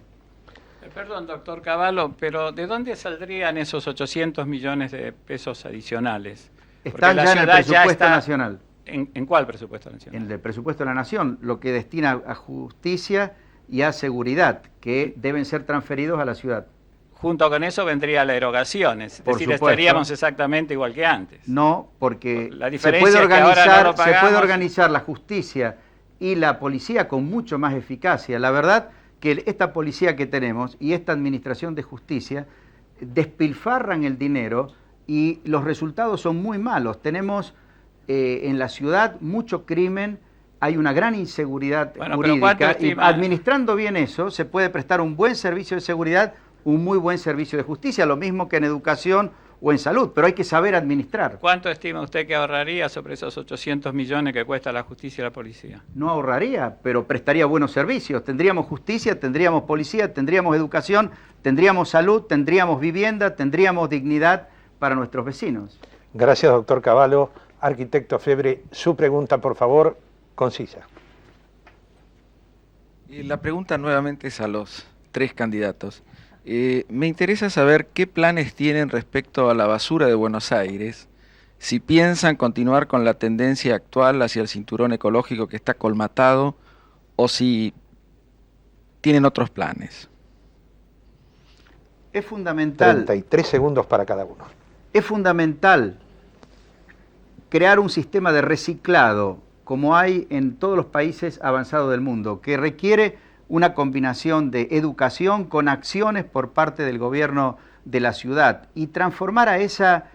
I: Perdón, doctor Cavallo, pero ¿de dónde saldrían esos 800 millones de pesos adicionales?
D: Están ya en el presupuesto nacional.
I: ¿En cuál presupuesto nacional?
D: En el presupuesto de la Nación, lo que destina a justicia y a seguridad, que deben ser transferidos a la ciudad.
I: Junto con eso vendría la erogación, es decir, estaríamos exactamente igual que antes.
D: No, porque
I: la diferencia se puede
D: organizar la justicia y la policía con mucho más eficacia. La verdad que esta policía que tenemos y esta administración de justicia despilfarran el dinero y los resultados son muy malos. Tenemos en la ciudad mucho crimen, hay una gran inseguridad jurídica y administrando bien eso se puede prestar un buen servicio de seguridad, un muy buen servicio de justicia, lo mismo que en educación o en salud, pero hay que saber administrar.
I: ¿Cuánto estima usted que ahorraría sobre esos 800 millones que cuesta la justicia y la policía?
D: No ahorraría, pero prestaría buenos servicios. Tendríamos justicia, tendríamos policía, tendríamos educación, tendríamos salud, tendríamos vivienda, tendríamos dignidad para nuestros vecinos.
C: Gracias, doctor Cavallo. Arquitecto Febre, su pregunta, por favor, concisa.
J: La pregunta nuevamente es a los tres candidatos. Me interesa saber qué planes tienen respecto a la basura de Buenos Aires, si piensan continuar con la tendencia actual hacia el cinturón ecológico que está colmatado o si tienen otros planes.
D: Es fundamental.
C: 33 segundos para cada uno.
D: Es fundamental crear un sistema de reciclado como hay en todos los países avanzados del mundo, que requiere una combinación de educación con acciones por parte del gobierno de la ciudad y transformar a esa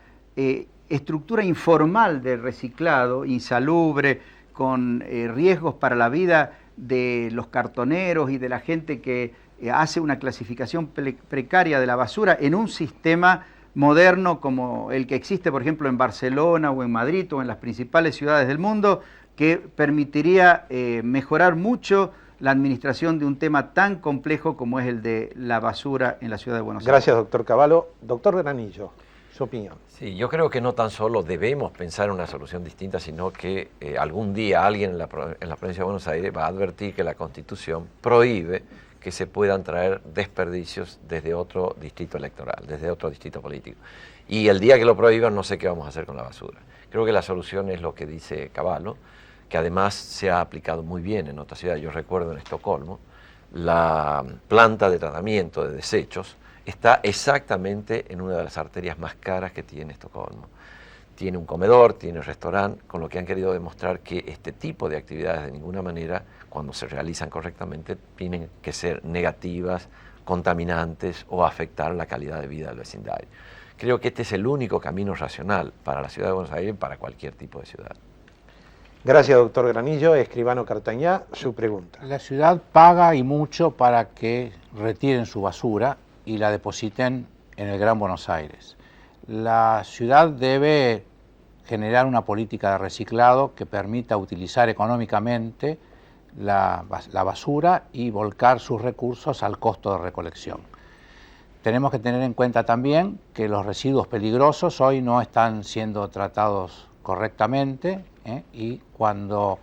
D: estructura informal de reciclado, insalubre, con riesgos para la vida de los cartoneros y de la gente que hace una clasificación precaria de la basura en un sistema moderno como el que existe, por ejemplo, en Barcelona o en Madrid o en las principales ciudades del mundo, que permitiría mejorar mucho la administración de un tema tan complejo como es el de la basura en la ciudad de Buenos Aires.
C: Gracias, doctor Cavallo. Doctor Granillo, su opinión.
F: Sí, yo creo que no tan solo debemos pensar en una solución distinta, sino que algún día alguien en la provincia de Buenos Aires va a advertir que la Constitución prohíbe que se puedan traer desperdicios desde otro distrito electoral, desde otro distrito político. Y el día que lo prohíban, no sé qué vamos a hacer con la basura. Creo que la solución es lo que dice Cavallo, que además se ha aplicado muy bien en otras ciudades. Yo recuerdo en Estocolmo, la planta de tratamiento de desechos está exactamente en una de las arterias más caras que tiene Estocolmo. Tiene un comedor, tiene un restaurante, con lo que han querido demostrar que este tipo de actividades de ninguna manera, cuando se realizan correctamente, tienen que ser negativas, contaminantes o afectar la calidad de vida del vecindario. Creo que este es el único camino racional para la ciudad de Buenos Aires y para cualquier tipo de ciudad.
C: Gracias, doctor Granillo. Escribano Cartañá, su pregunta.
E: La ciudad paga y mucho para que retiren su basura y la depositen en el Gran Buenos Aires. La ciudad debe generar una política de reciclado que permita utilizar económicamente la basura y volcar sus recursos al costo de recolección. Tenemos que tener en cuenta también que los residuos peligrosos hoy no están siendo tratados correctamente, y cuando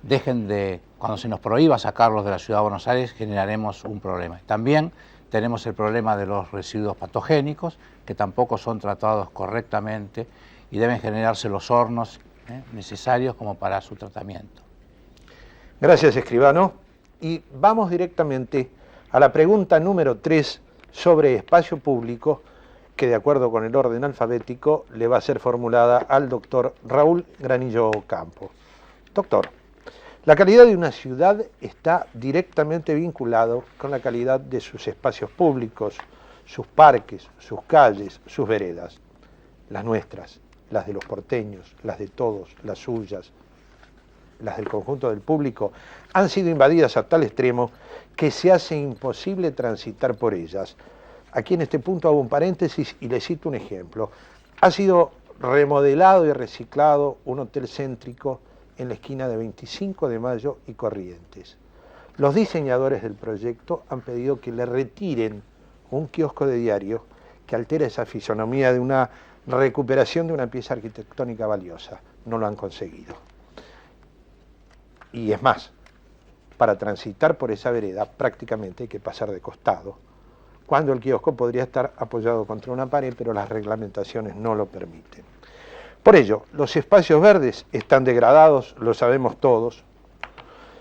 E: se nos prohíba sacarlos de la ciudad de Buenos Aires generaremos un problema. También tenemos el problema de los residuos patogénicos que tampoco son tratados correctamente y deben generarse los hornos necesarios como para su tratamiento.
C: Gracias, escribano. Y vamos directamente a la pregunta número 3 sobre espacio público, que de acuerdo con el orden alfabético le va a ser formulada al doctor Raúl Granillo Campo. Doctor, la calidad de una ciudad está directamente vinculado con la calidad de sus espacios públicos, sus parques, sus calles, sus veredas. Las nuestras, las de los porteños, las de todos, las suyas, las del conjunto del público, han sido invadidas a tal extremo que se hace imposible transitar por ellas. Aquí en este punto hago un paréntesis y le cito un ejemplo. Ha sido remodelado y reciclado un hotel céntrico en la esquina de 25 de Mayo y Corrientes. Los diseñadores del proyecto han pedido que le retiren un kiosco de diario que altera esa fisonomía de una recuperación de una pieza arquitectónica valiosa. No lo han conseguido. Y es más, para transitar por esa vereda prácticamente hay que pasar de costado, cuando el kiosco podría estar apoyado contra una pared, pero las reglamentaciones no lo permiten. Por ello, los espacios verdes están degradados, lo sabemos todos,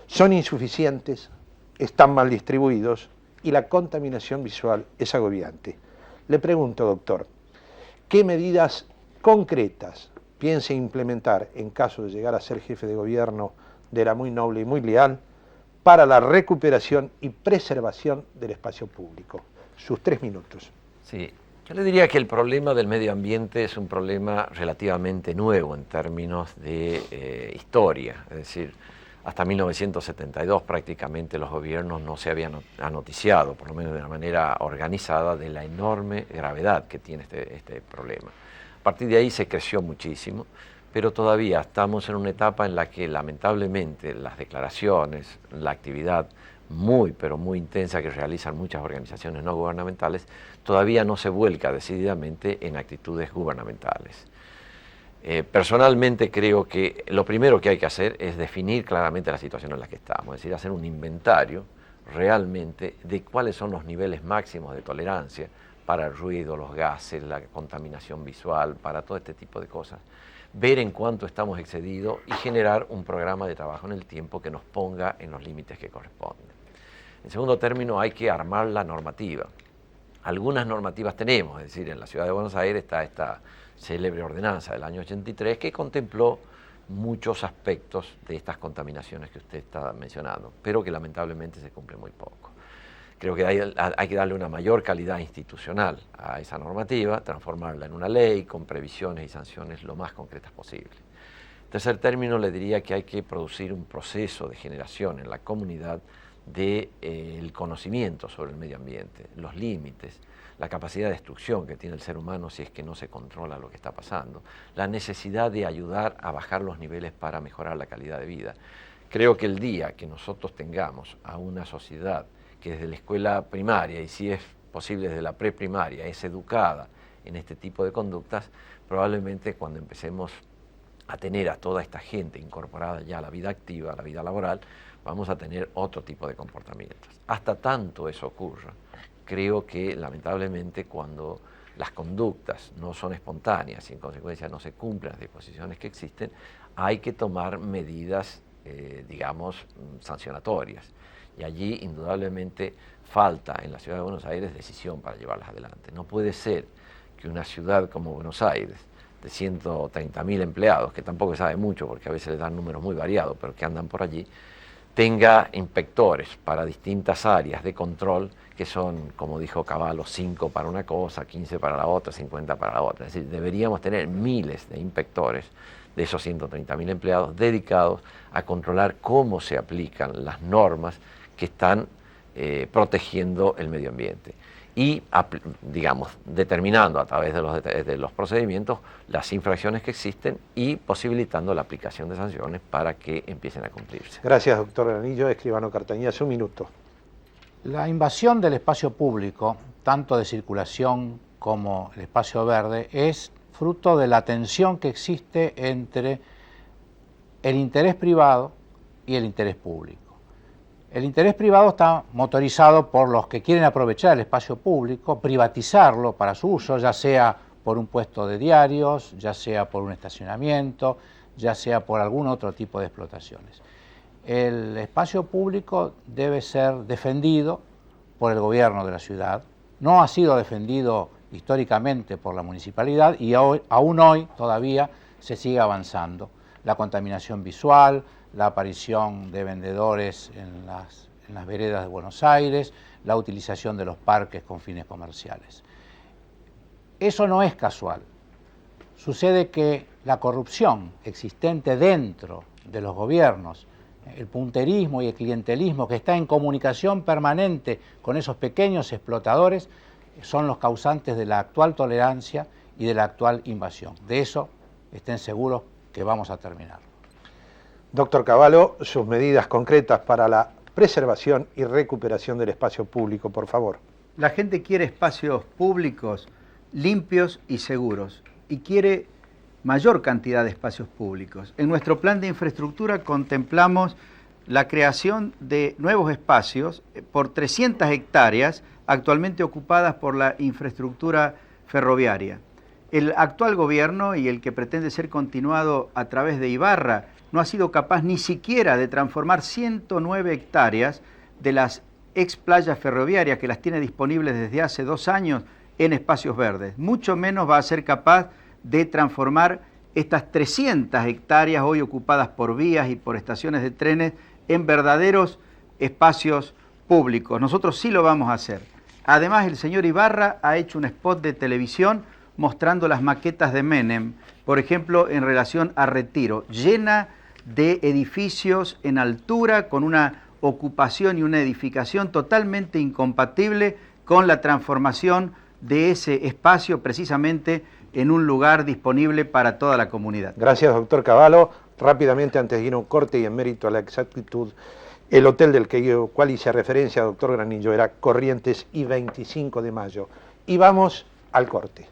C: son insuficientes, están mal distribuidos y la contaminación visual es agobiante. Le pregunto, doctor, ¿qué medidas concretas piensa implementar en caso de llegar a ser jefe de gobierno de la muy noble y muy leal para la recuperación y preservación del espacio público? Sus 3 minutos.
F: Sí, yo le diría que el problema del medio ambiente es un problema relativamente nuevo en términos de historia. Es decir, Hasta 1972 prácticamente los gobiernos no se habían noticiado, por lo menos de una manera organizada, de la enorme gravedad que tiene este problema. A partir de ahí se creció muchísimo, pero todavía estamos en una etapa en la que lamentablemente las declaraciones, la actividad muy, pero muy intensa que realizan muchas organizaciones no gubernamentales, todavía no se vuelca decididamente en actitudes gubernamentales. Personalmente creo que lo primero que hay que hacer es definir claramente la situación en la que estamos, es decir, hacer un inventario realmente de cuáles son los niveles máximos de tolerancia para el ruido, los gases, la contaminación visual, para todo este tipo de cosas, ver en cuánto estamos excedidos y generar un programa de trabajo en el tiempo que nos ponga en los límites que corresponden. En segundo término, hay que armar la normativa. Algunas normativas tenemos, es decir, en la Ciudad de Buenos Aires está esta célebre ordenanza del año 83 que contempló muchos aspectos de estas contaminaciones que usted está mencionando, pero que lamentablemente se cumple muy poco. Creo que hay que darle una mayor calidad institucional a esa normativa, transformarla en una ley con previsiones y sanciones lo más concretas posible. En tercer término, le diría que hay que producir un proceso de generación en la comunidad del conocimiento sobre el medio ambiente, los límites, la capacidad de destrucción que tiene el ser humano si es que no se controla lo que está pasando, la necesidad de ayudar a bajar los niveles para mejorar la calidad de vida. Creo que el día que nosotros tengamos a una sociedad que desde la escuela primaria y si es posible desde la preprimaria es educada en este tipo de conductas, probablemente cuando empecemos a tener a toda esta gente incorporada ya a la vida activa, a la vida laboral, vamos a tener otro tipo de comportamientos. Hasta tanto eso ocurra, creo que lamentablemente cuando las conductas no son espontáneas y en consecuencia no se cumplen las disposiciones que existen, hay que tomar medidas, digamos, sancionatorias. Y allí indudablemente falta en la Ciudad de Buenos Aires decisión para llevarlas adelante. No puede ser que una ciudad como Buenos Aires, de 130.000 empleados, que tampoco se sabe mucho porque a veces les dan números muy variados, pero que andan por allí, tenga inspectores para distintas áreas de control que son, como dijo Cavallo, 5 para una cosa, 15 para la otra, 50 para la otra. Es decir, deberíamos tener miles de inspectores de esos 130.000 empleados dedicados a controlar cómo se aplican las normas que están protegiendo el medio ambiente y, digamos, determinando a través de los procedimientos las infracciones que existen y posibilitando la aplicación de sanciones para que empiecen a cumplirse.
C: Gracias, doctor Granillo. Escribano Cartañez, un minuto.
E: La invasión del espacio público, tanto de circulación como el espacio verde, es fruto de la tensión que existe entre el interés privado y el interés público. El interés privado está motorizado por los que quieren aprovechar el espacio público, privatizarlo para su uso, ya sea por un puesto de diarios, ya sea por un estacionamiento, ya sea por algún otro tipo de explotaciones. El espacio público debe ser defendido por el gobierno de la ciudad, no ha sido defendido históricamente por la municipalidad y aún hoy todavía se sigue avanzando. La contaminación visual, la aparición de vendedores en las veredas de Buenos Aires, la utilización de los parques con fines comerciales. Eso no es casual. Sucede que la corrupción existente dentro de los gobiernos, el punterismo y el clientelismo que está en comunicación permanente con esos pequeños explotadores, son los causantes de la actual tolerancia y de la actual invasión. De eso estén seguros que vamos a terminar.
C: Doctor Cavallo, sus medidas concretas para la preservación y recuperación del espacio público, por favor.
D: La gente quiere espacios públicos limpios y seguros y quiere mayor cantidad de espacios públicos. En nuestro plan de infraestructura contemplamos la creación de nuevos espacios por 300 hectáreas actualmente ocupadas por la infraestructura ferroviaria. El actual gobierno y el que pretende ser continuado a través de Ibarra no ha sido capaz ni siquiera de transformar 109 hectáreas de las ex playas ferroviarias que las tiene disponibles desde hace 2 años en espacios verdes. Mucho menos va a ser capaz de transformar estas 300 hectáreas hoy ocupadas por vías y por estaciones de trenes en verdaderos espacios públicos. Nosotros sí lo vamos a hacer. Además, el señor Ibarra ha hecho un spot de televisión mostrando las maquetas de Menem, por ejemplo, en relación a Retiro, llena de edificios en altura con una ocupación y una edificación totalmente incompatible con la transformación de ese espacio precisamente en un lugar disponible para toda la comunidad.
C: Gracias, doctor Cavallo. Rápidamente, antes de ir a un corte y en mérito a la exactitud, el hotel del cual hice referencia, doctor Granillo, era Corrientes y 25 de Mayo. Y vamos al corte.